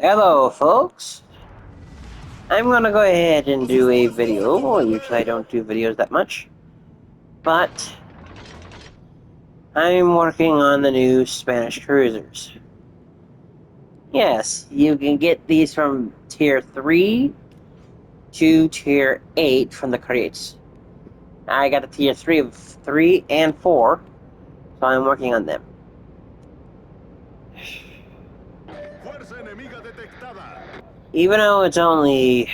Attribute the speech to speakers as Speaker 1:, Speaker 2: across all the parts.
Speaker 1: Hello, folks. I'm gonna go ahead and do a video. Well, usually I don't do videos that much, but I'm working on the new Spanish cruisers. Yes, you can get these from Tier 3 to Tier 8 from the crates. I got a Tier 3 of 3 and 4, so I'm working on them. Even though it's only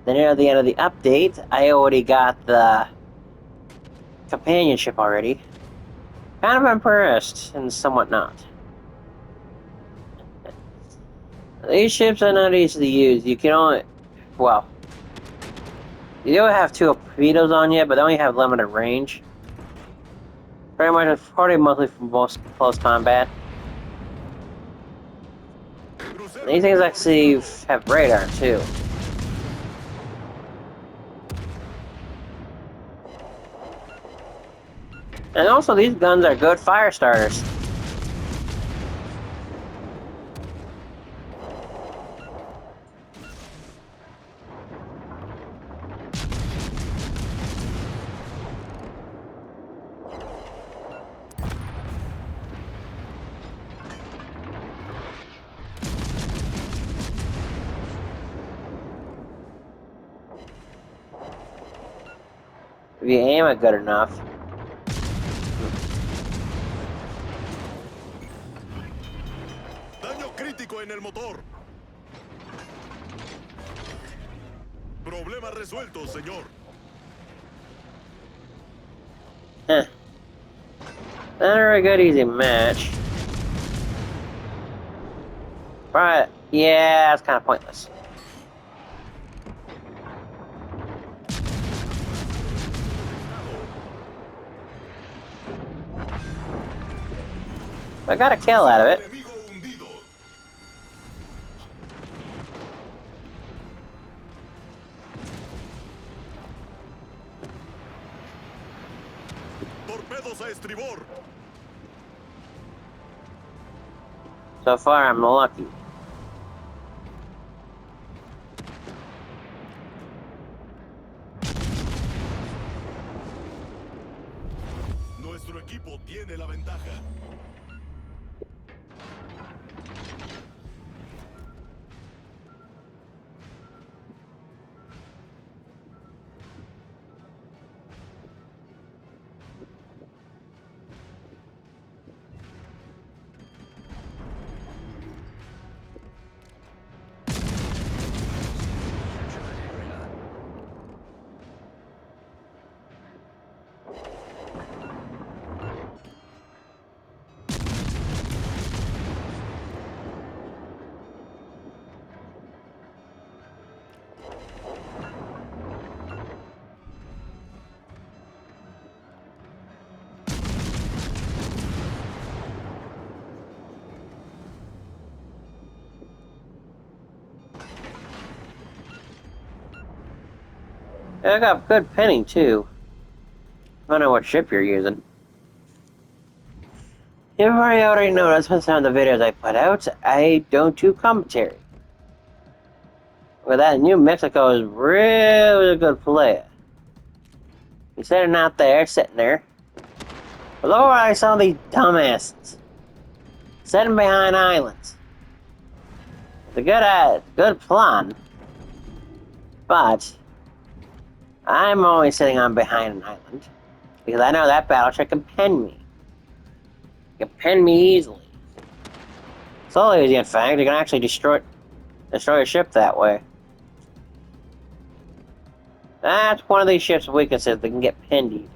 Speaker 1: near the end of the update, I already got the companionship already. Kind of impressed, and somewhat not. These ships are not easy to use. You can only... Well, you do have 2 torpedoes on you, but they only have limited range. Pretty much, probably mostly for most close combat. These things actually have radar, too. And also, these guns are good fire starters. If you aim it good enough.
Speaker 2: Daño crítico en el motor. Problema resuelto, señor.
Speaker 1: Not a very good easy match. But, yeah, it's kind of pointless. I got a kill out of it.
Speaker 2: Torpedos a estribor.
Speaker 1: So far, I'm lucky.
Speaker 2: Nuestro equipo tiene la ventaja.
Speaker 1: I got good pinning, too. I don't know what ship you're using. You've already noticed with some of the videos I put out, I don't do commentary. But that New Mexico is really a good player. Instead of not there, sitting there. Although I saw these dumbasses sitting behind islands. It's a good plan. But I'm always sitting on behind an island. Because I know that battleship can pen me. It can pen me easily. So easy, in fact, you can actually destroy a ship that way. That's one of these ships' weaknesses. They can get pinned easy.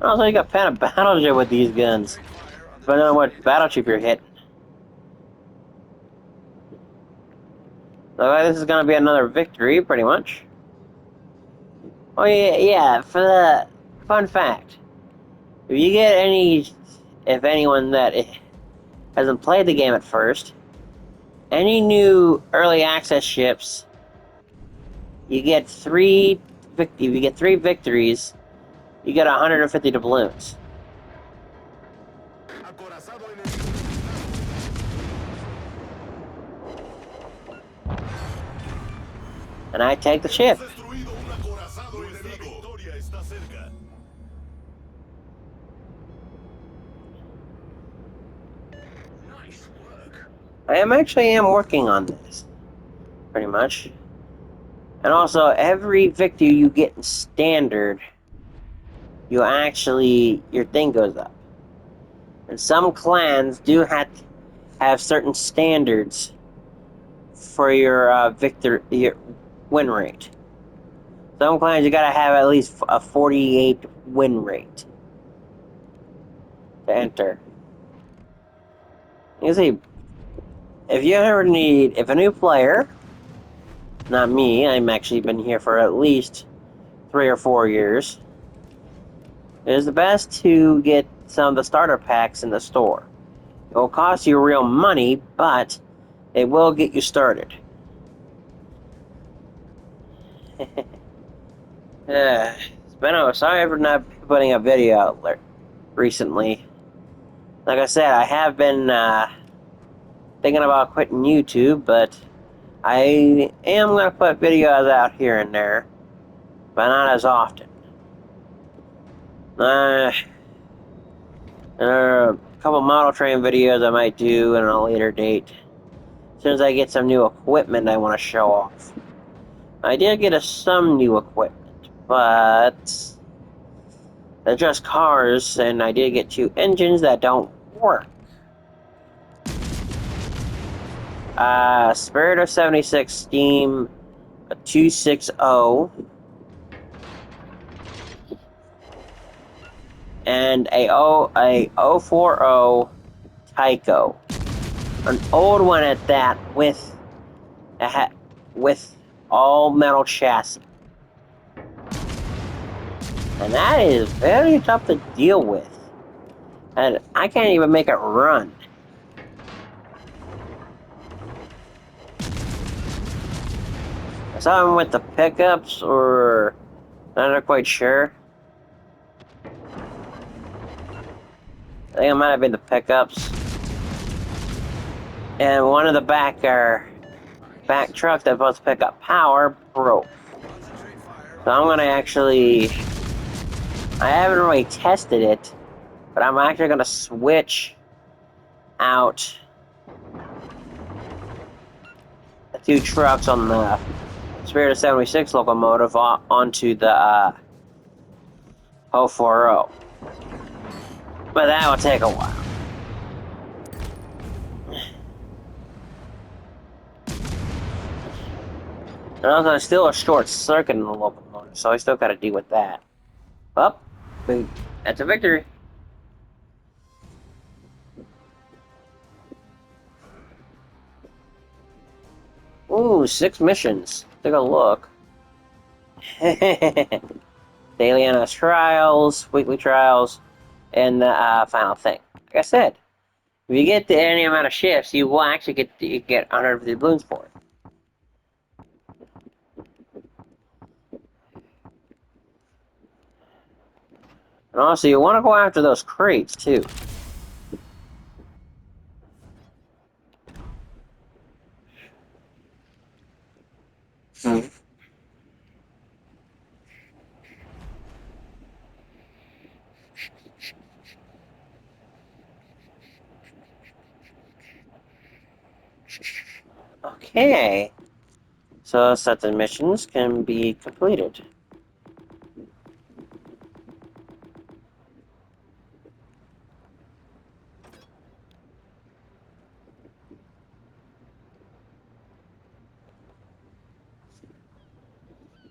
Speaker 1: Also, you got pen a battleship with these guns. Depending on what battleship you're hitting. So this is going to be another victory, pretty much. Oh yeah, for the fun fact. If anyone that hasn't played the game at first, any new early access ships, you get 3 victories, you get 150 doubloons.
Speaker 2: Acorazado enemigo.
Speaker 1: And I take the ship.
Speaker 2: Hemos destruido un acorazado enemigo. Nuestra victoria está cerca. Nice work.
Speaker 1: I am working on this, pretty much. And also, every victory you get in standard, your thing goes up. And some clans do have certain standards for your your win rate. Some clans you gotta have at least a 48 win rate to enter. You see, if a new player, not me, I'm actually been here for at least 3 or 4 years, it is the best to get some of the starter packs in the store. It will cost you real money, but it will get you started. Sorry for not putting a video out there recently. Like I said, I have been thinking about quitting YouTube, but I am going to put videos out here and there, but not as often. There are a couple model train videos I might do in a later date. As soon as I get some new equipment I want to show off. I did get some new equipment, but they're just cars, and I did get 2 engines that don't work. Spirit of 76 Steam, a 260, and a 040 Tycho. An old one at that, with all metal chassis. And that is very tough to deal with. And I can't even make it run. Something with the pickups, or not quite sure. I think it might have been the pickups. And one of the back trucks that's supposed to pick up power broke. So I'm gonna I haven't really tested it, but I'm actually gonna switch out the 2 trucks on the Spirit of 76 locomotive onto the 040. But that will take a while. And also, there's still a short circuit in the locomotive, so I still gotta deal with that. Well, that's a victory. Ooh, 6 missions. Take a look. Daily NS trials, weekly trials, and the final thing. Like I said, if you get any amount of shifts, you will actually get 150 balloons for it. And also, you want to go after those crates, too. Okay. So, such missions can be completed.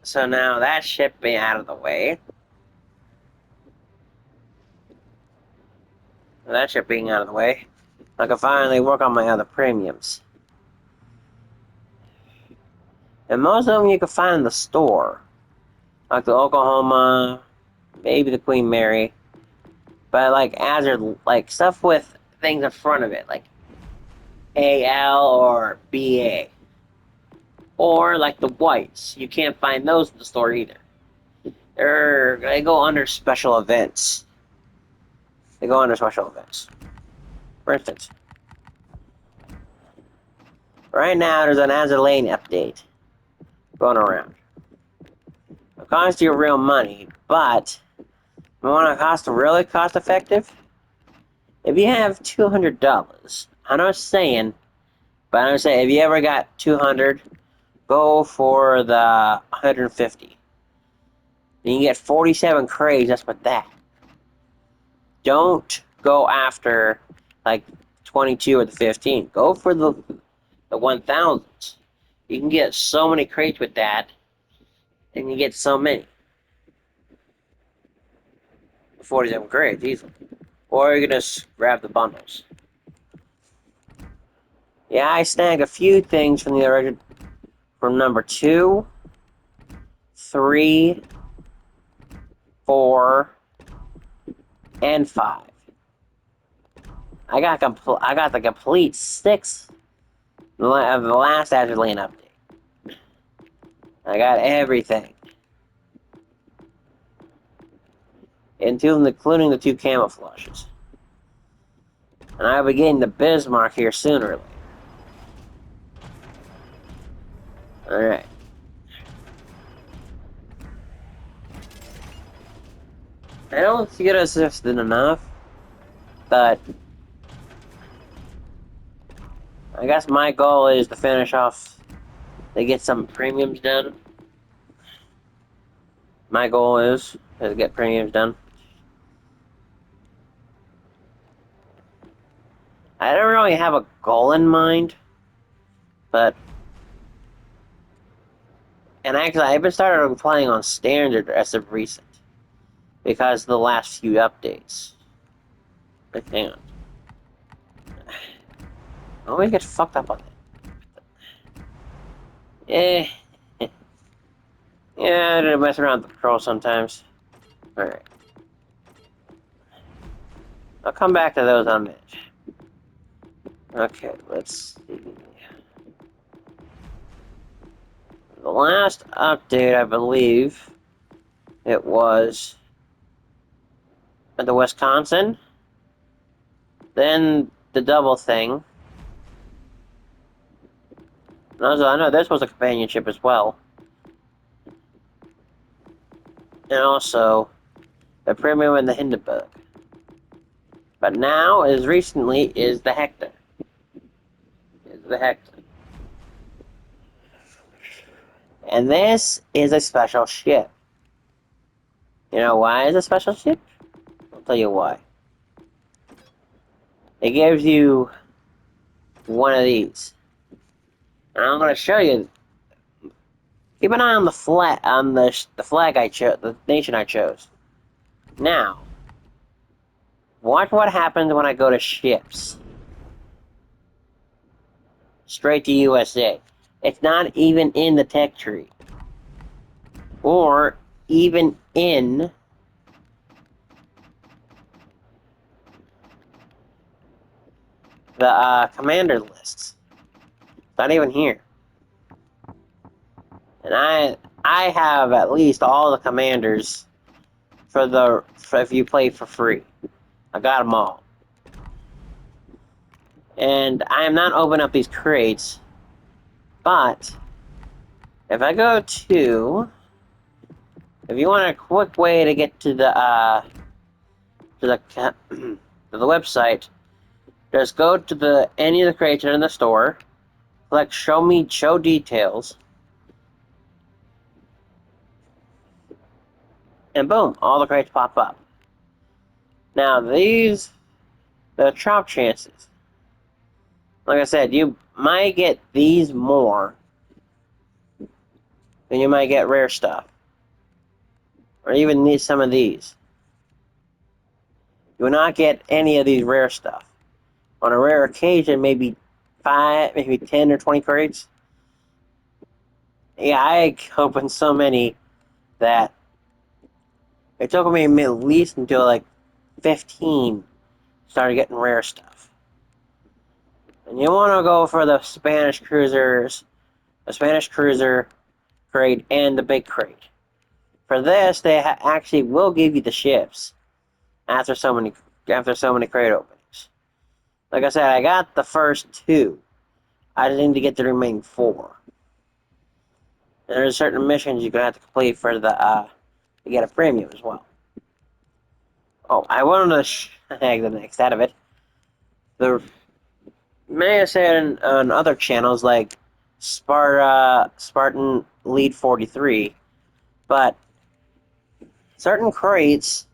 Speaker 1: So now that ship being out of the way. That ship being out of the way, I can finally work on my other premiums. And most of them you can find in the store. Like the Oklahoma, maybe the Queen Mary. But like Azure, like stuff with things in front of it, like AL or BA. Or like the whites. You can't find those in the store either. They go under special events. They go under special events. For instance, right now there's an Azure Lane update going around. It costs you real money, but you want to cost really cost effective? If you have $200, I'm not saying, but I'm saying if you ever got 200, go for the 150. You can get 47 crates just with that. Don't go after like 22 or the 15. Go for the 1000s. You can get so many crates with that, and you get so many. 47 crates easily. Or you can just grab the bundles. Yeah, I snagged a few things from the original, from number 2, 3, 4, and 5. I got the complete 6 of the last Azure Lane update. I got everything, including the 2 camouflages. And I'll be getting the Bismarck here sooner or later. Alright. I don't see it as assisted enough, but I guess my goal is to finish off, to get some premiums done. My goal is to get premiums done. I don't really have a goal in mind, but... And actually, I've been started playing on standard as of recent, because of the last few updates. Like, hang on. I always get fucked up on that. Eh. Yeah, I don't mess around with the controls sometimes. Alright. I'll come back to those on a minute. Okay, let's see. The last update, I believe, it was the Wisconsin. Then the double thing. Also, I know this was a companionship as well. And also, the premium and the Hindenburg. But now, as recently, is the Hector. And this is a special ship. You know why it's a special ship? I'll tell you why. It gives you one of these. And I'm going to show you. Keep an eye on the flag, the flag I chose, the nation I chose. Now, watch what happens when I go to ships. Straight to USA. It's not even in the tech tree. Or even in the commander lists. It's not even here. And I have at least all the commanders for if you play for free. I got them all. And I am not opening up these crates, but if I go to, if you want a quick way to get to the website, just go to any of the crates in the store, click show details, and boom, all the crates pop up. Now the drop chances. Like I said, you might get these more than you might get rare stuff. Or even some of these. You will not get any of these rare stuff. On a rare occasion, maybe 5, maybe 10 or 20 crates. Yeah, I opened so many that it took me at least until like 15 started getting rare stuff. And you want to go for the Spanish cruisers, the Spanish cruiser crate, and the big crate. For this, they actually will give you the ships after so many crate openings. Like I said, I got the first 2. I just need to get the remaining 4. And there's certain missions you're gonna have to complete for the to get a premium as well. Oh, I wanted to snag the next out of it. The may have said on other channels like Spartan Lead 43, but certain crates,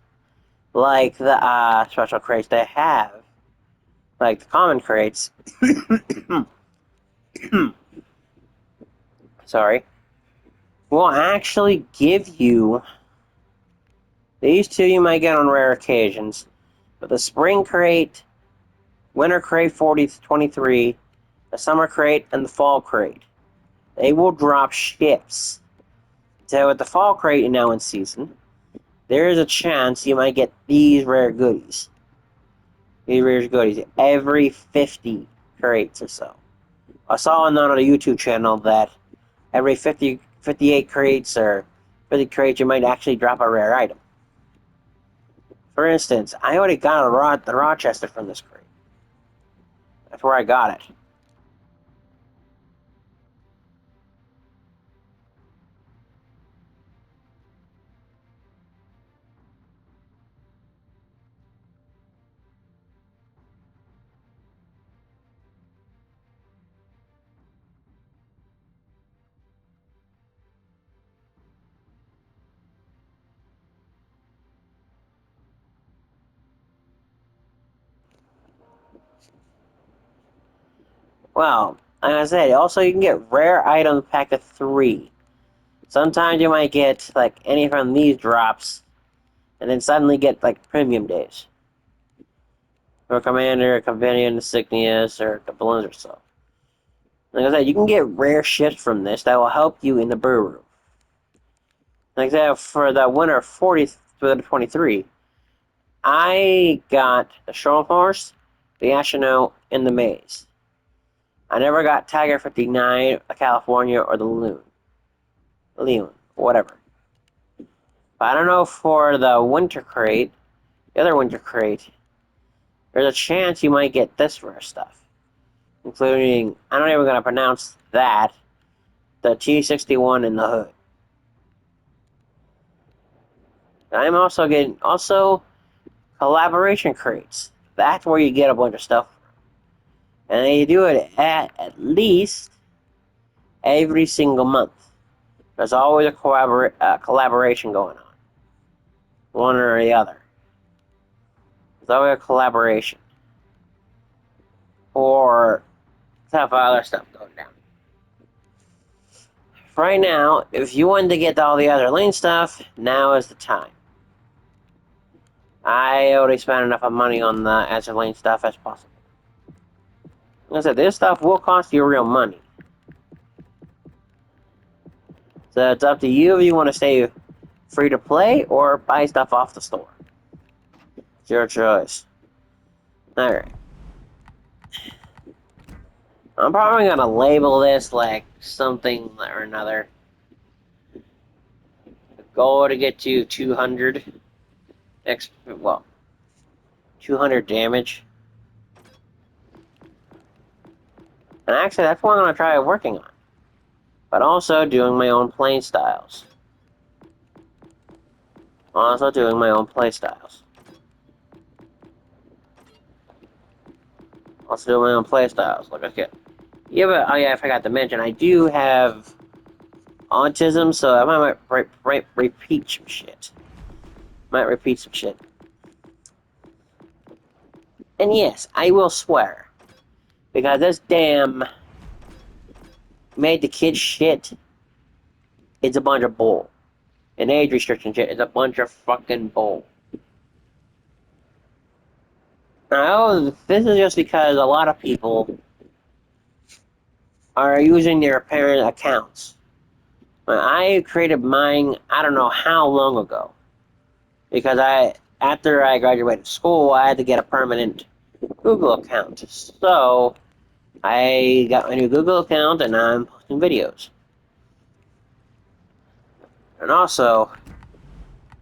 Speaker 1: like the special crates they have, like the common crates, sorry, will actually give you these 2 you might get on rare occasions, but the spring crate, winter crate 23, the summer crate, and the fall crate, they will drop ships. So with the fall crate now in season, there is a chance you might get these rare goodies. These rare goodies every 50 crates or so. I saw on a YouTube channel that every 58 crates or 50 crates you might actually drop a rare item. For instance, I already got the Rochester from this crate. That's where I got it. Well, like I said, also you can get rare items pack of 3. Sometimes you might get like any from these drops, and then suddenly get like premium days. For Commander, Companion, Insignias, or the balloons or so. Like I said, you can get rare ships from this that will help you in the brew room. Like that for the winter 40 to 23, I got the Force, the Astronaut, and the Maze. I never got Tiger 59, the California, or the Leon, whatever. But I don't know for the winter crate, the other winter crate, there's a chance you might get this rare stuff. Including, I'm not even going to pronounce that, the T61 in the hood. I'm also getting, collaboration crates. That's where you get a bunch of stuff. And they do it at least every single month. There's always a collaboration going on. One or the other. There's always a collaboration. Or some other stuff going down. Right now, if you want to get all the other lane stuff, now is the time. I already spent enough money on the Azure Lane stuff as possible. Like I said, this stuff will cost you real money. So it's up to you if you want to stay free to play or buy stuff off the store. It's your choice. Alright. I'm probably going to label this like something or another. The goal to get to 200. 200 damage. And actually, that's what I'm going to try working on. But also doing my own play styles. Also doing my own play styles. Also doing my own play styles. Like I said. Yeah, but oh yeah, I forgot to mention, I do have autism, so I might repeat some shit. And yes, I will swear. Because this damn made the kids shit, it's a bunch of bull. And age restriction shit is a bunch of fucking bull. Now, this is just because a lot of people are using their parent accounts. I created mine, I don't know how long ago. Because after I graduated school, I had to get a permanent Google account. So, I got my new Google account and I'm posting videos. And also,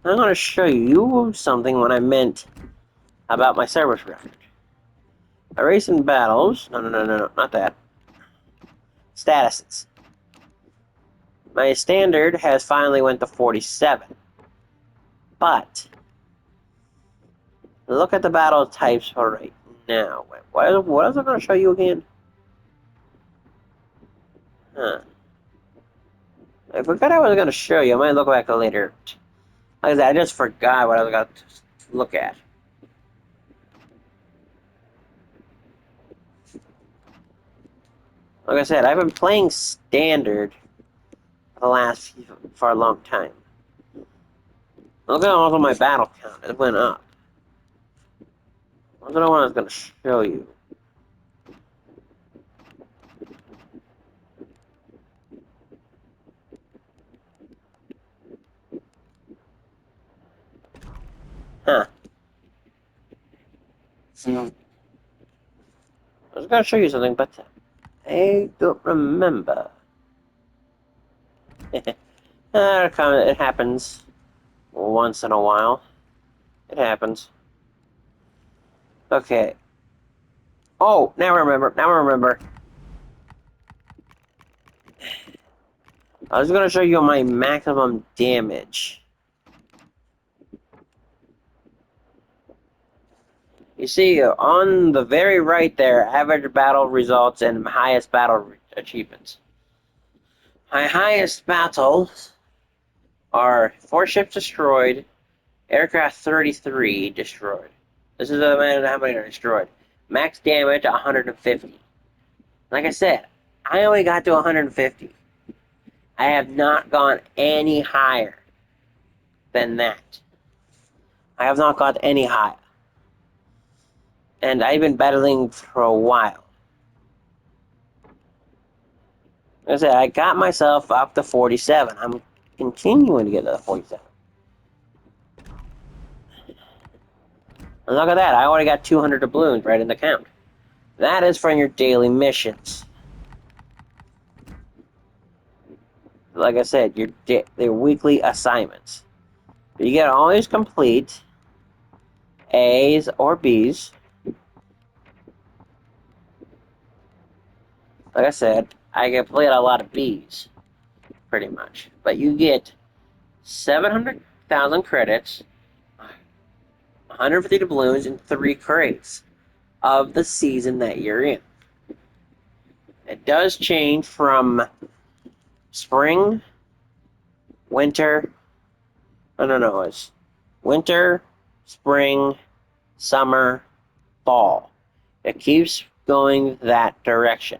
Speaker 1: I'm going to show you something when I meant about my service record. My recent battles... No, not that. Statuses. My standard has finally went to 47. But... look at the battle types for right now. Wait, what was I going to show you again? Huh. I forgot I was going to show you. I might look back later. Like I said, I just forgot what I was going to look at. Like I said, I've been playing standard for a long time. Look at all of my battle count. It went up. That's what I was going to show you. Huh. I was going to show you something, but I don't remember. It happens once in a while. It happens. Okay. Oh, now I remember. I was going to show you my maximum damage. You see, on the very right there, average battle results and highest battle achievements. My highest battles are 4 ships destroyed, aircraft 33 destroyed. This is how many are destroyed. Max damage 150. Like I said, I only got to 150. I have not gone any higher than that. I have not got any higher. And I've been battling for a while. Like I said, I got myself up to 47. I'm continuing to get to 47. And look at that, I already got 200 doubloons right in the count. That is from your daily missions. Like I said, your weekly assignments. You get all these complete, A's or B's. Like I said, I complete a lot of B's, pretty much. But you get 700,000 credits, 150 doubloons, and 3 crates of the season that you're in. It does change from spring, winter. No, it's winter, spring, summer, fall. It keeps going that direction.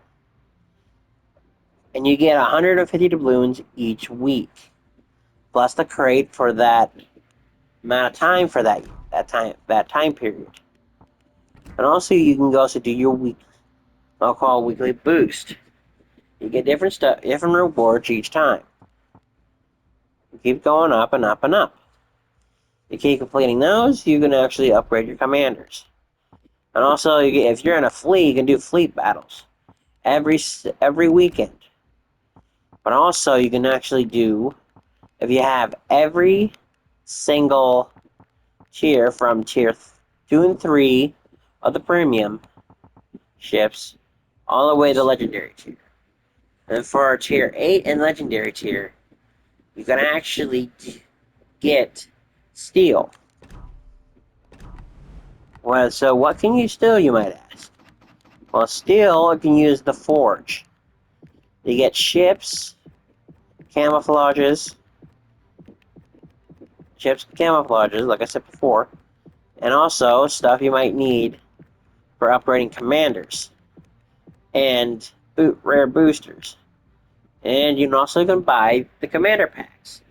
Speaker 1: And you get 150 doubloons each week, plus the crate for that amount of time for that time period. And also you can also do your I'll call weekly boost. You get different rewards each time. You keep going up and up and up. You keep completing those, you can actually upgrade your commanders. And also, if you're in a fleet, you can do fleet battles every weekend. But also, you can actually do, if you have every single tier from tier 2 and 3 of the premium ships, all the way to legendary tier. And for our tier 8 and legendary tier, you can actually get steel. Well, so what can you steal, you might ask? Well, steel, you can use the forge. You get ships, camouflages, like I said before, and also stuff you might need for upgrading commanders and rare boosters. And you can also buy the commander packs.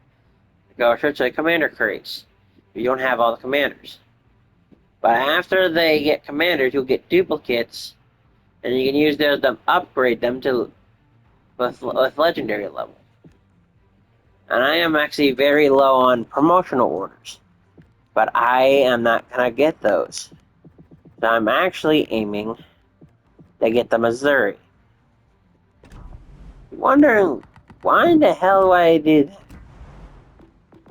Speaker 1: Go search the commander crates. You don't have all the commanders. But after they get commanders, you'll get duplicates, and you can use those to upgrade them to with legendary level. And I am actually very low on promotional orders, but I am not gonna get those. So I'm actually aiming to get the Missouri. Wondering why in the hell do I do that?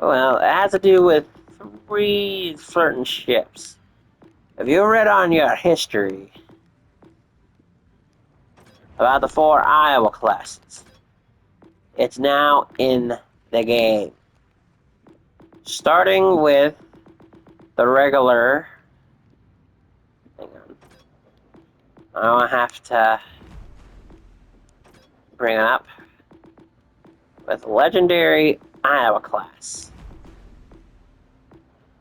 Speaker 1: Well, it has to do with 3 certain ships. If you read on your history about the 4 Iowa classes, it's now in the game. Starting with the regular. Hang on. I don't have to bring it up. With legendary Iowa class.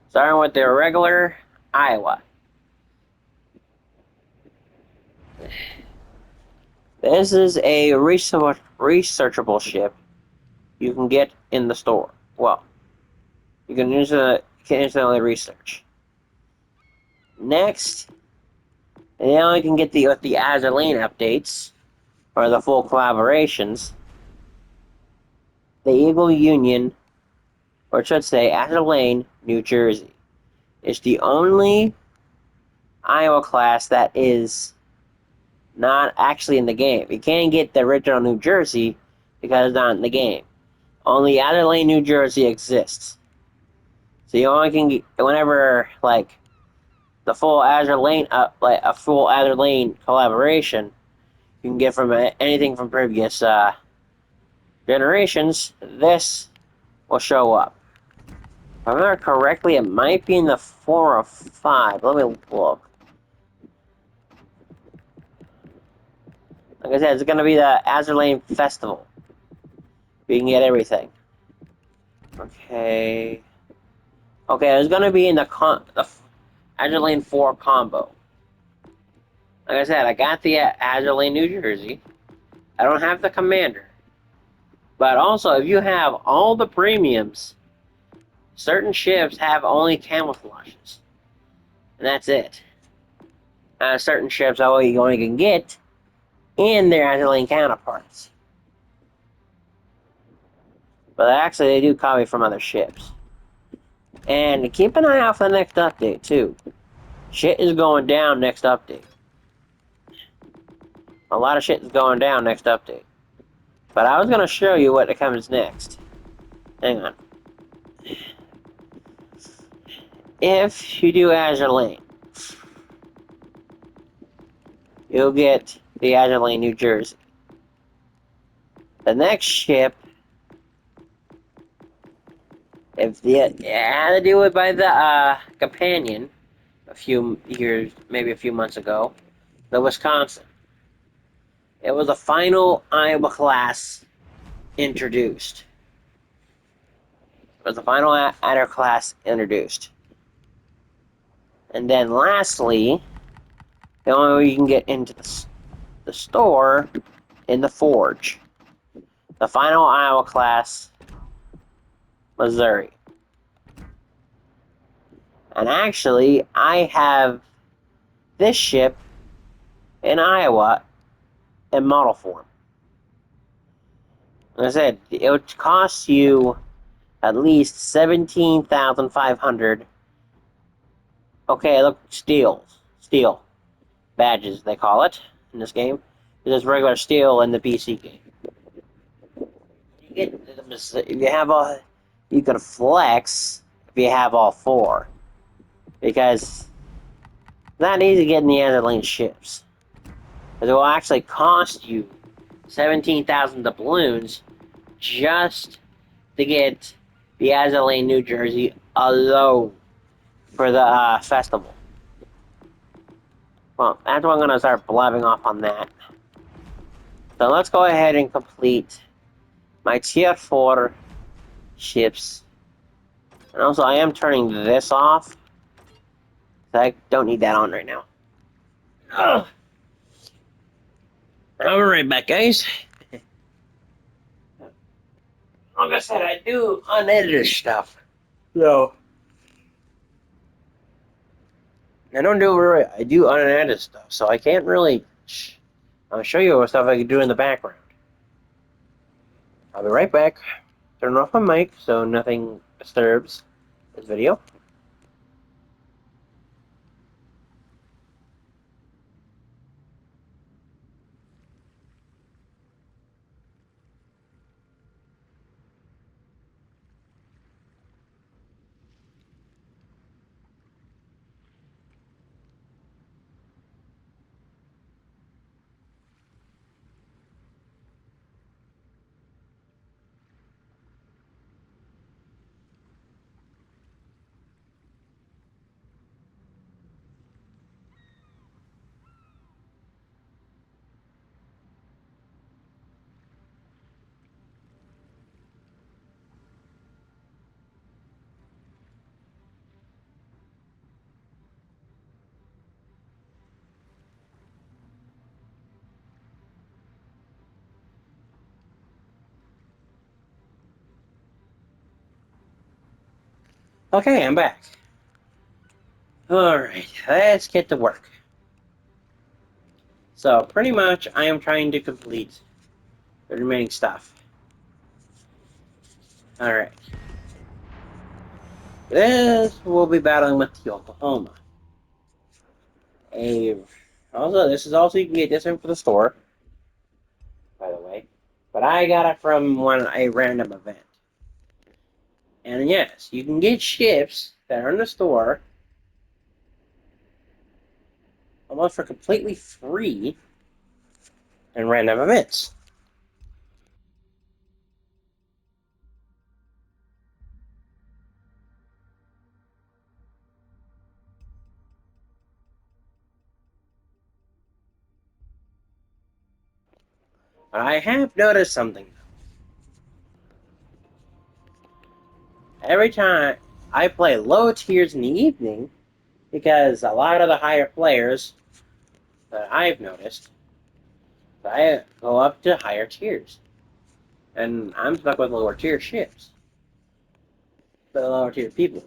Speaker 1: Starting with the regular Iowa. This is a researchable ship you can get in the store. Well, you can instantly research. Next, and now you can get with the Azure Lane updates, or the full collaborations, the Eagle Union, or it should say Azure Lane, New Jersey, is the only Iowa class that is not actually in the game. You can't get the original New Jersey because it's not in the game. Only Azure Lane, New Jersey exists. So you only can get, whenever, like, the full Azure Lane, like a full Azure Lane collaboration, you can get from anything from previous generations, this will show up. If I remember correctly, it might be in the 4 or 5. Let me look. Like I said, it's going to be the Azure Lane Festival. You can get everything. Okay. Okay, it's going to be in the Azure Lane 4 combo. Like I said, I got the Azure Lane New Jersey. I don't have the Commander. But also, if you have all the premiums, certain ships have only camouflages. And that's it. Certain ships all you only can get in their Azure Lane counterparts. But actually, they do copy from other ships. And keep an eye out for the next update, too. Shit is going down next update. A lot of shit is going down next update. But I was going to show you what comes next. Hang on. If you do Azure Lane, you'll get the Azure Lane New Jersey. The next ship, if it had to do it by the companion a few years, maybe a few months ago, the Wisconsin. It was the final Iowa class introduced. It was the final Adder class introduced. And then lastly, the only way you can get into the store in the Forge. The final Iowa class, Missouri. And actually, I have this ship in Iowa in model form. Like I said, it would cost you at least 17,500. Okay, look, steel badges they call it in this game. It is regular steel in the PC game. If you have all, you can flex if you have all 4, because it's not easy getting the Azure Lane ships. Because it will actually cost you 17,000 doubloons just to get the Azure Lane New Jersey alone for the festival. Well, that's why I'm going to start blabbing off on that. So let's go ahead and complete my tier 4 ships. And also, I am turning this off. So I don't need that on right now. Ugh. I'll be right back, guys. Like I said, I do unedited stuff. So I don't do it. I do unedited stuff, so I can't really. I'll show you what stuff I can do in the background. I'll be right back. Turn off my mic so nothing disturbs this video. Okay, I'm back. Alright, let's get to work. So, pretty much, I am trying to complete the remaining stuff. Alright. This will be battling with the Oklahoma. Also, this is also, you can get this in for the store, by the way. But I got it from a random event. And yes, you can get ships that are in the store almost for completely free in random events. But I have noticed something. Every time I play low tiers in the evening, because a lot of the higher players that I've noticed, I go up to higher tiers. And I'm stuck with lower tier ships. The lower tier people.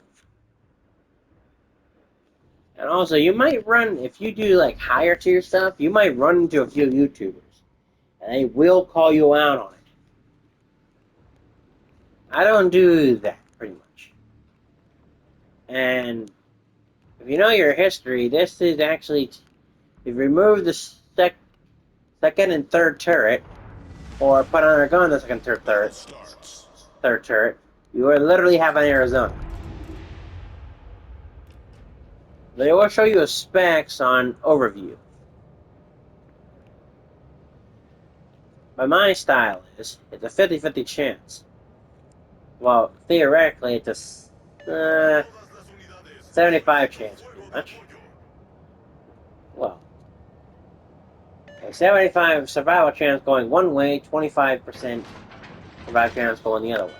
Speaker 1: And also, you might run, if you do like higher tier stuff, you might run into a few YouTubers. And they will call you out on it. I don't do that, pretty much. And if you know your history, this is actually, if you remove the second and third turret, or put on a gun the second, third turret, you would literally have an Arizona. They will show you a specs on overview. But my style is, it's a 50-50 chance. Well, theoretically, it's a 75 chance, pretty much. Well, a 75 survival chance going one way, 25% survival chance going the other way.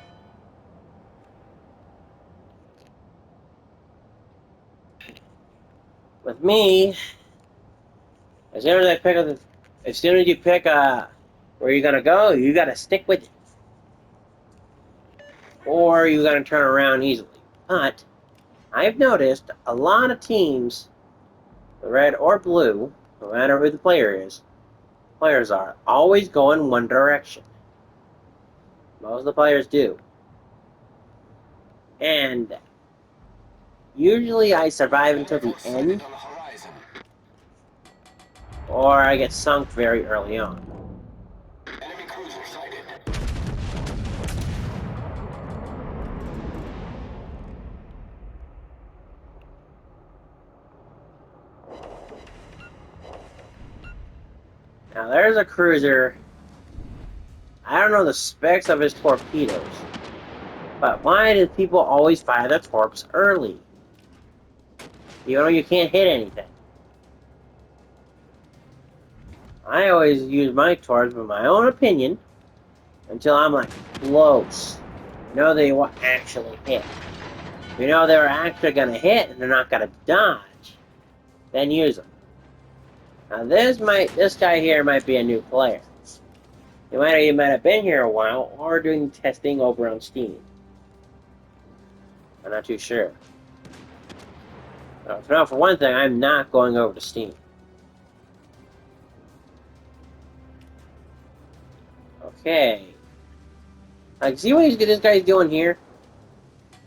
Speaker 1: With me, as soon as you pick where you're gonna go, you gotta stick with it. Or you're gonna turn around easily. But I've noticed a lot of teams, red or blue, no matter who the players are, always go in one direction. Most of the players do. And usually I survive until the end, or I get sunk very early on. Now there's a cruiser. I don't know the specs of his torpedoes, but why do people always fire their torps early? You know you can't hit anything. I always use my torps with my own opinion until I'm like close. You know they will actually hit. You know they're actually gonna hit and they're not gonna dodge. Then use them. Now this guy here might be a new player. He might have been here a while or doing testing over on Steam. I'm not too sure. No, for one thing, I'm not going over to Steam. Okay. Like, see what this guy's doing here?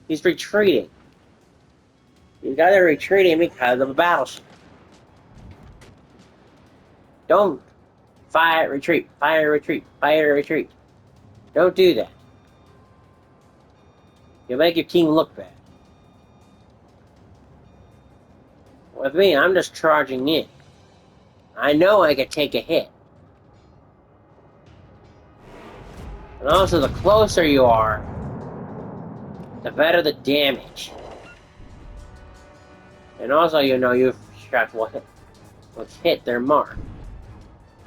Speaker 1: He's retreating. He's got to retreating because of a battleship. Don't fire, retreat, fire, retreat, fire, retreat. Don't do that. You'll make your team look bad. With me, I'm just charging in. I know I can take a hit. And also, the closer you are, the better the damage. And also, you know you've shot what hit their mark.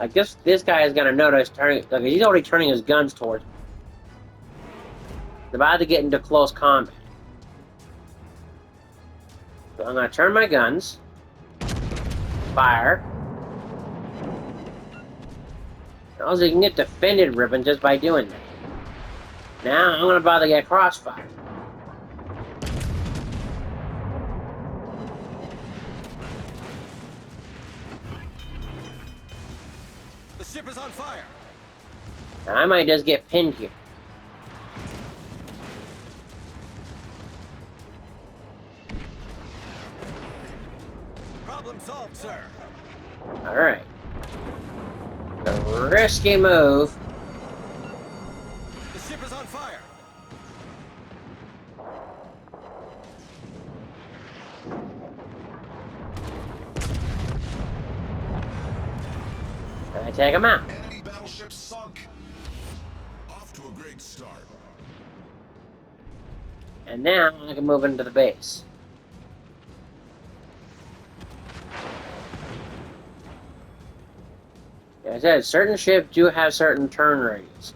Speaker 1: I guess this guy is gonna notice he's already turning his guns towards me. He's about to get into close combat. So I'm gonna turn my guns. Fire. And also, you can get defended ribbon just by doing that. Now, I'm about to get crossfire.
Speaker 3: ship is on fire.
Speaker 1: Now, I might just get pinned here.
Speaker 3: Problem solved, sir.
Speaker 1: Alright. The risky move.
Speaker 3: The ship is on fire.
Speaker 1: Can I take him out?
Speaker 2: Enemy battleship sunk. Off to a great start.
Speaker 1: And now I can move into the base. Like I said, certain ships do have certain turn radius.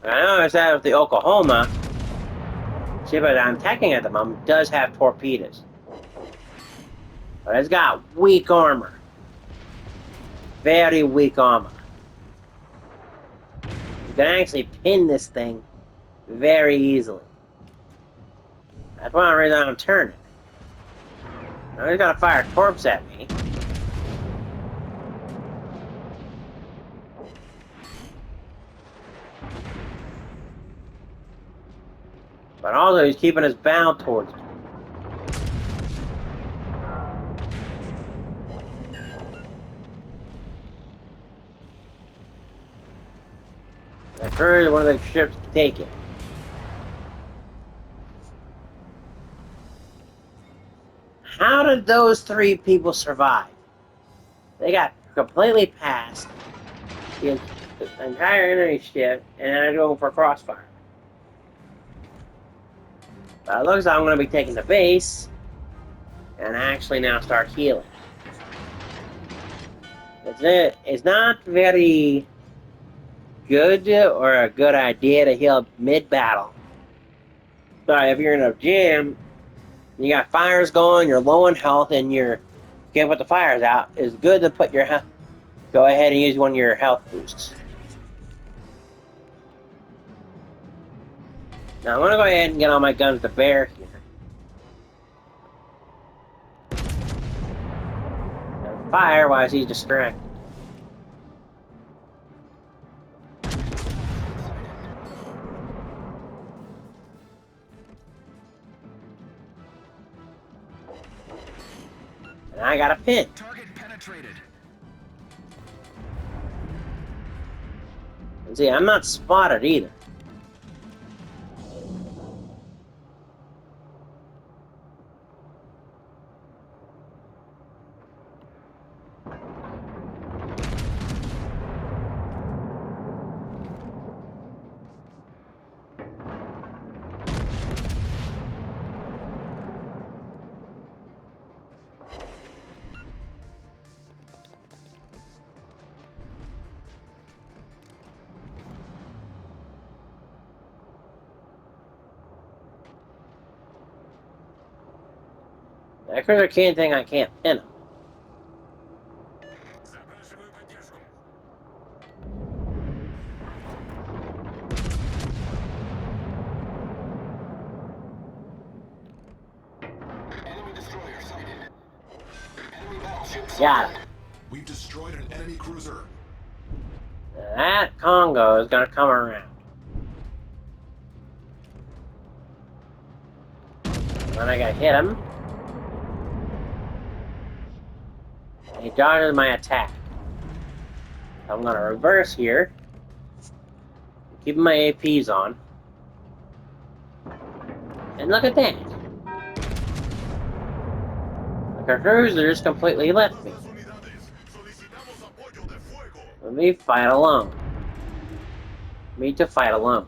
Speaker 1: I noticed that with the Oklahoma, ship that I'm attacking at the moment does have torpedoes. But it's got weak armor. Very weak armor. You can actually pin this thing very easily. That's one reason I'm turning. Now he's gonna fire torps at me. But also he's keeping his bow towards me. That first one of the ships to take it. How did those three people survive? They got completely past the entire enemy ship and they're going for crossfire. But it looks like I'm going to be taking the base and actually now start healing. It's not very good or a good idea to heal mid-battle. But if you're in a jam, you got fires going, you're low on health, and you can't put the fires out, it's good to put your health. Go ahead and use one of your health boosts. Now I'm going to go ahead and get all my guns to bear here. And fire while he's distracted. And I got a pin.
Speaker 3: Target penetrated.
Speaker 1: And see, I'm not spotted either. That cruiser can't think I can't pin him.
Speaker 3: Enemy destroyer sighted. Enemy battleship
Speaker 1: Got him.
Speaker 2: We've destroyed an enemy cruiser.
Speaker 1: That Congo is going to come around. Then I got to hit him. He dodges my attack. So I'm going to reverse here. Keep my APs on. And look at that. The cruiser just completely left me. Let me fight alone. Me to fight alone.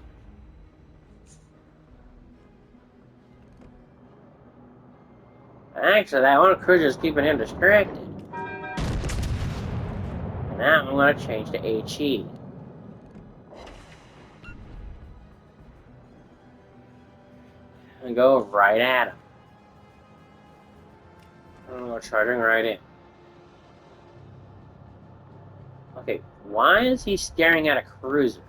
Speaker 1: Actually, that one cruiser is keeping him distracted. And now I'm going to change to HE. And go right at him. I'm going to go charging right in. Okay, why is he staring at a cruiser?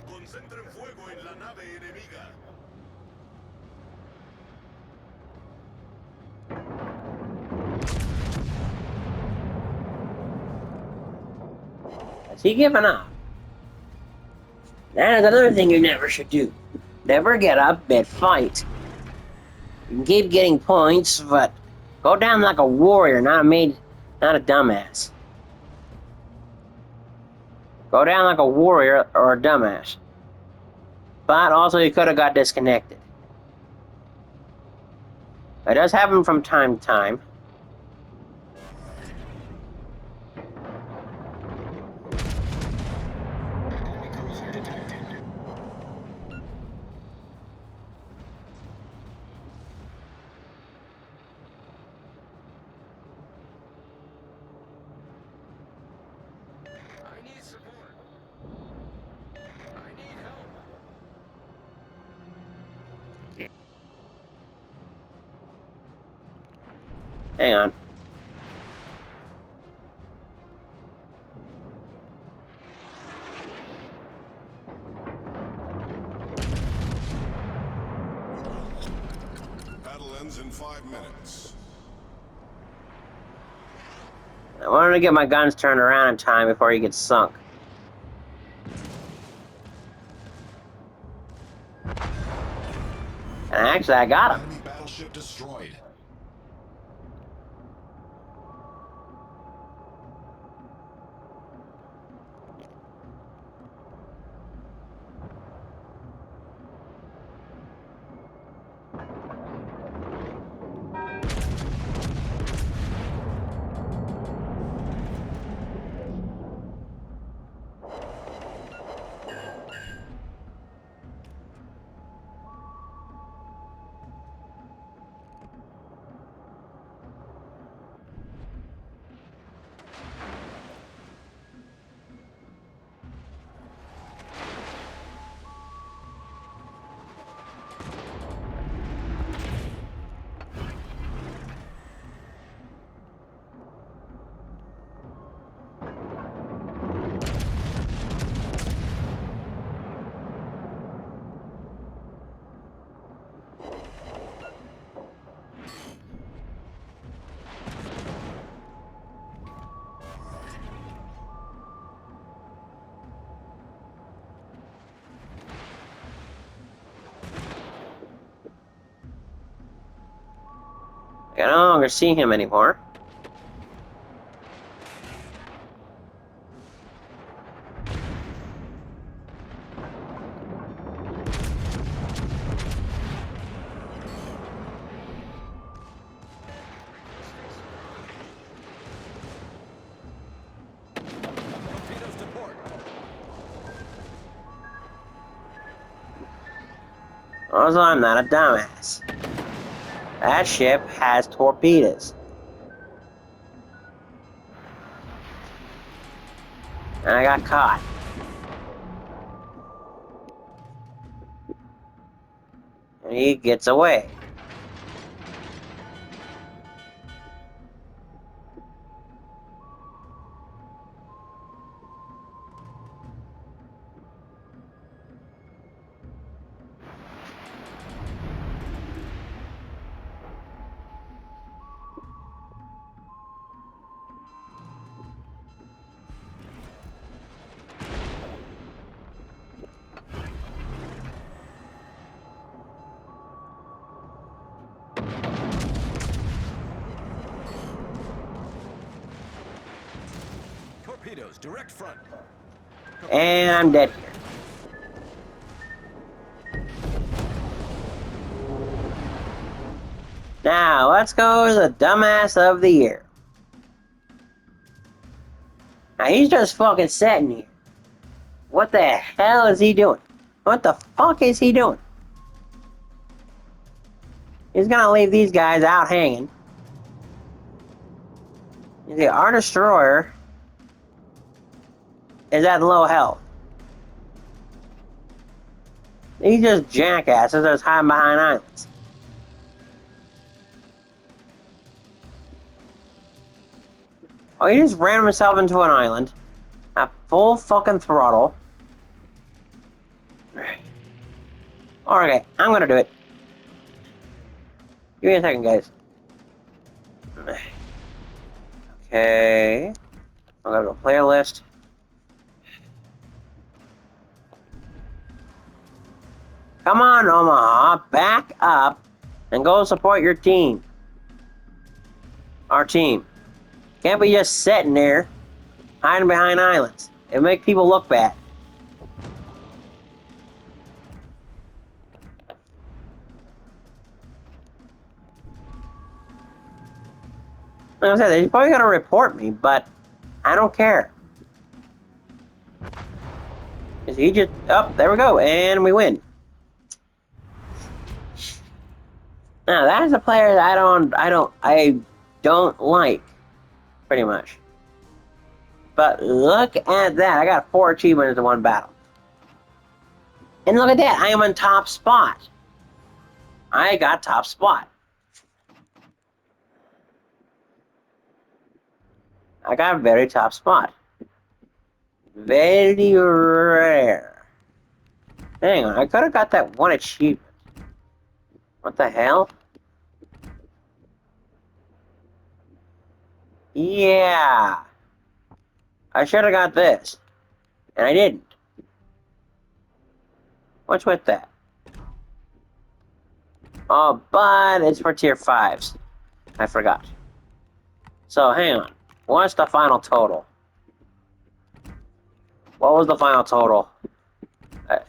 Speaker 2: Concentren fuego en la nave enemiga.
Speaker 1: Has he given up? That is another thing you never should do. Never get up mid-fight. You can keep getting points, but go down like a warrior, not a dumbass. Go down like a warrior or a dumbass. But also, you could have got disconnected. It does happen from time to time.
Speaker 3: Enemy cruiser detected. I need support. I need help.
Speaker 1: Hang on.
Speaker 2: Battle ends in 5 minutes.
Speaker 1: I wanted to get my guns turned around in time before he gets sunk. And actually, I got him.
Speaker 3: Enemy battleship destroyed.
Speaker 1: I can no longer see him anymore.
Speaker 3: Torpedoes to port.
Speaker 1: Also, I'm not a dumbass. That ship has torpedoes. And I got caught. And he gets away.
Speaker 3: Torpedoes, direct front.
Speaker 1: And I'm dead here. Now, let's go to the dumbass of the year. Now, he's just fucking sitting here. What the hell is he doing? What the fuck is he doing? He's gonna leave these guys out hanging. The our destroyer is at low health. He's just jackasses that's hiding behind islands. Oh, he just ran himself into an island. At full fucking throttle. Okay, I'm gonna do it. Give me a second, guys. Okay. I'm gonna go playlist. Come on, Omaha, back up and go support your team. Our team. Can't be just sitting there, hiding behind islands. It make people look bad. Like I said, they're probably gonna report me, but I don't care. He just, oh, there we go, and we win. Now that is a player that I don't like, pretty much. But look at that, I got 4 achievements in one battle. And look at that, I am on top spot. I got top spot. I got a very top spot. Very rare. Hang on, I could have got that one achievement. What the hell? Yeah. I should have got this. And I didn't. What's with that? Oh, but it's for tier 5s. I forgot. So, hang on. What's the final total? What was the final total?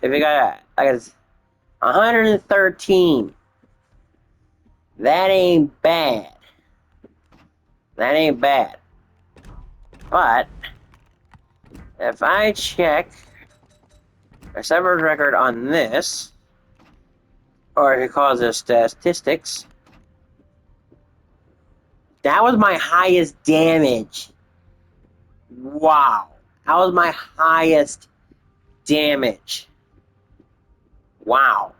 Speaker 1: If you got, I guess, 113. That ain't bad. That ain't bad. But, if I check a severed record on this, or if you call this statistics, that was my highest damage. Wow. That was my highest damage. Wow.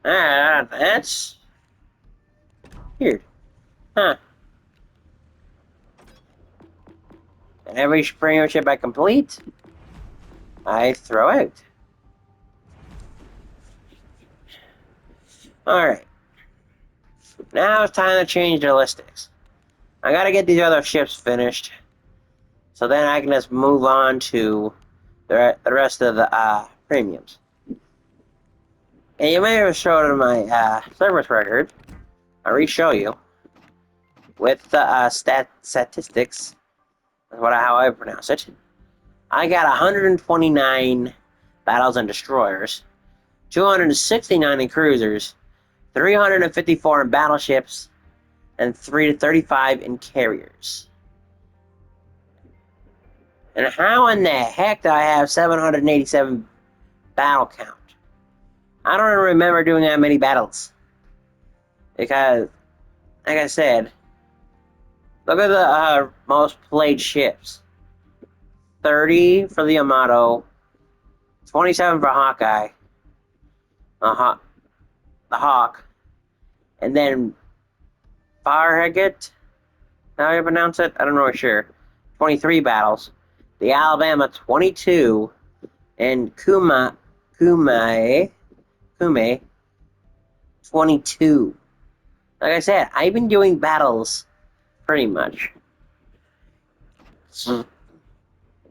Speaker 1: That's weird. Huh. And every premium ship I complete, I throw out. Alright. Now it's time to change the listings. I gotta get these other ships finished. So then I can just move on to the rest of the premiums. And you may have showed in my service record. I'll re-show you. With the statistics. That's how I pronounce it. I got 129 battles and destroyers. 269 in cruisers. 354 in battleships. And 35 in carriers. And how in the heck do I have 787 battle count? I don't even remember doing that many battles. Because, like I said, look at the most played ships. 30 for the Yamato, 27 for Hawkeye, the Hawk, and then Farragut, how do you pronounce it? I don't know for sure. 23 battles. The Alabama, 22, and Kume, 22. Like I said, I've been doing battles pretty much.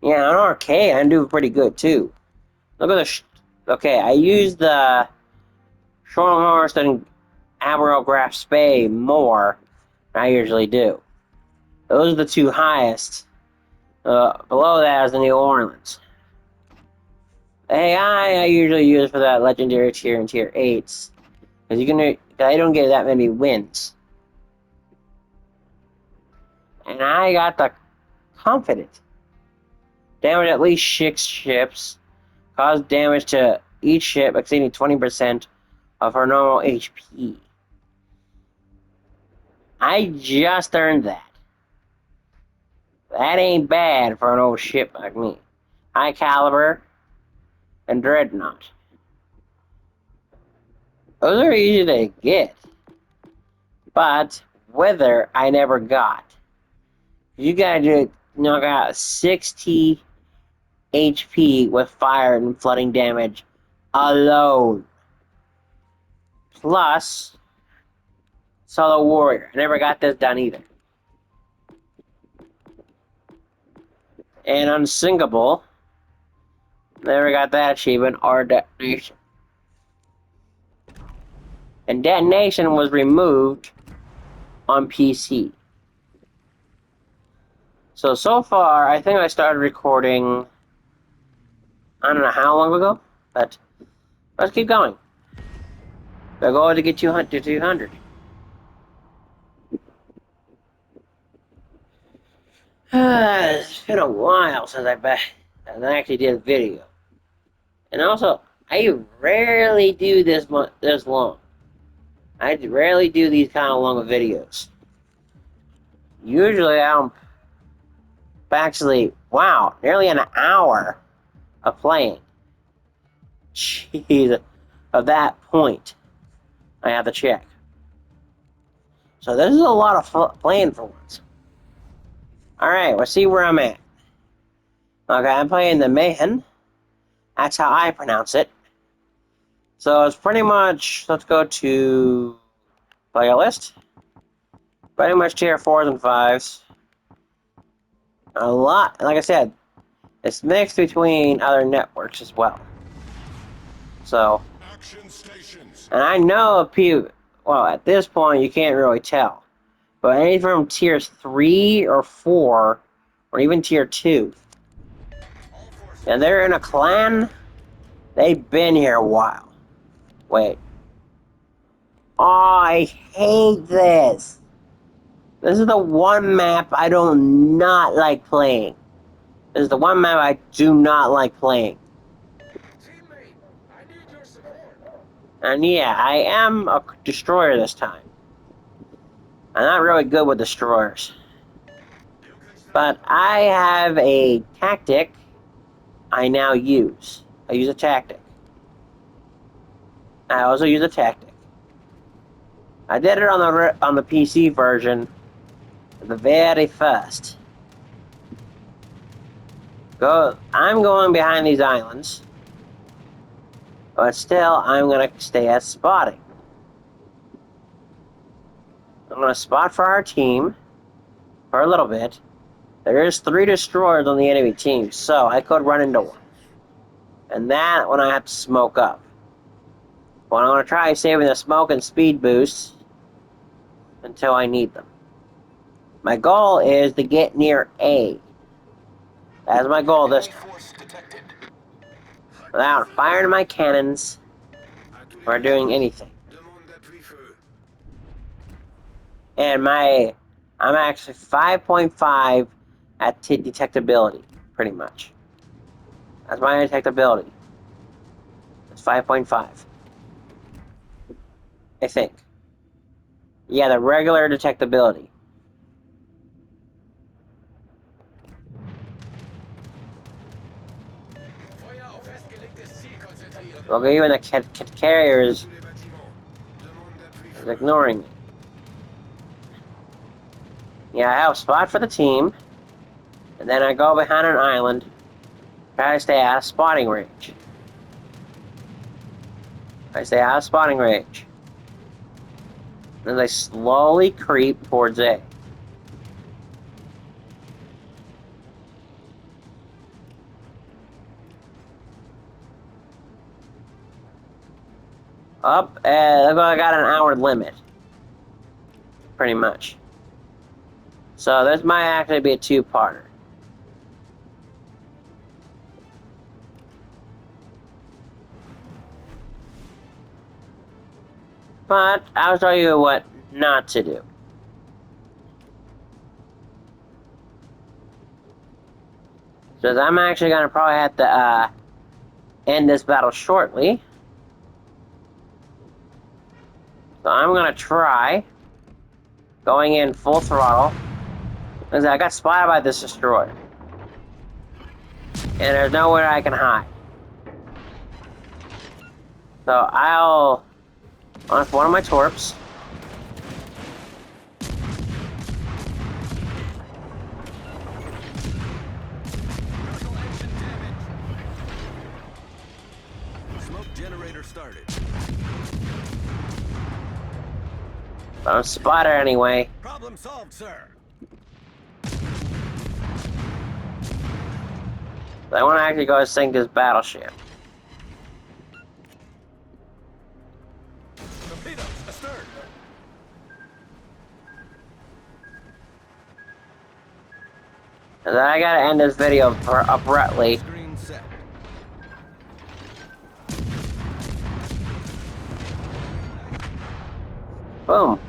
Speaker 1: Yeah, on arcade, I'm doing pretty good too. Look at the. Okay, I use the Shorthorse and Admiral Graf Spey more than I usually do. Those are the 2 highest. Below that is the New Orleans. The AI I usually use for that legendary tier and tier 8s. Because I don't get that many wins. And I got the Confident. Damage at least 6 ships. Cause damage to each ship exceeding 20% of her normal HP. I just earned that. That ain't bad for an old ship like me. High caliber and dreadnought. Those are easy to get. But weather I never got. You gotta knock out 60 HP with fire and flooding damage alone. Plus, Solo Warrior. I never got this done either. And Unsinkable. Never got that achievement or Detonation. And Detonation was removed on PC. So far, I think I started recording, I don't know how long ago, but let's keep going. The goal is to get 200 to 200. It's been a while since I actually did a video. And also, I rarely do this long. I rarely do these kind of long videos. Usually I'm actually, wow, nearly an hour of playing. Jeez, of that point, I have to check. So this is a lot of playing for once. Alright, let's see where I'm at. Okay, I'm playing the Mayhem. That's how I pronounce it. So it's pretty much, let's go to player list. Pretty much tier 4s and 5s. A lot, like I said, it's mixed between other networks as well. So,
Speaker 2: Action stations.
Speaker 1: and I know a few, well, at this point you can't really tell. But anything from tiers 3 or 4, or even tier 2. And they're in a clan, they've been here a while. Wait. Oh, I hate this. This is the one map I do not like playing. This is the one map I do not like playing.
Speaker 3: Teammate, I need your support.
Speaker 1: And yeah, I am a destroyer this time. I'm not really good with destroyers. But I have a tactic I now use. I use a tactic. I also use a tactic. I did it on the PC version, the very first. I'm going behind these islands, but still, I'm gonna stay at spotting. I'm gonna spot for our team for a little bit. There is 3 destroyers on the enemy team, so I could run into one, and that when I have to smoke up. But I'm gonna try saving the smoke and speed boosts until I need them. My goal is to get near A. That's my goal this time. Without firing my cannons or doing anything. And I'm actually 5.5 at detectability, pretty much. That's my detectability. It's 5.5. I think. Yeah, the regular detectability. Well, even the carriers is ignoring me. Yeah, I have a spot for the team, and then I go behind an island, try to stay out of spotting range. I stay out of spotting range. Then they slowly creep towards A. Up, I got an hour limit. Pretty much. So this might actually be a 2-parter. But I'll tell you what not to do. Because I'm actually going to probably have to end this battle shortly. So I'm going to try going in full throttle. Because I got spotted by this destroyer. And there's nowhere I can hide. So I'll launch one of my torps.
Speaker 3: Smoke generator started.
Speaker 1: Don't spot her anyway.
Speaker 3: Problem solved, sir.
Speaker 1: I want to actually go sink this battleship.
Speaker 3: Torpedoes astern.
Speaker 1: And then I gotta end this video abruptly.
Speaker 3: Screen set.
Speaker 1: Boom.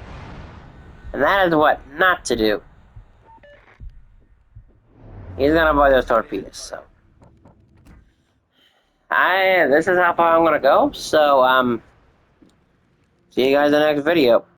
Speaker 1: And that is what not to do. He's gonna avoid those torpedoes, so. This is how far I'm gonna go, so, see you guys in the next video.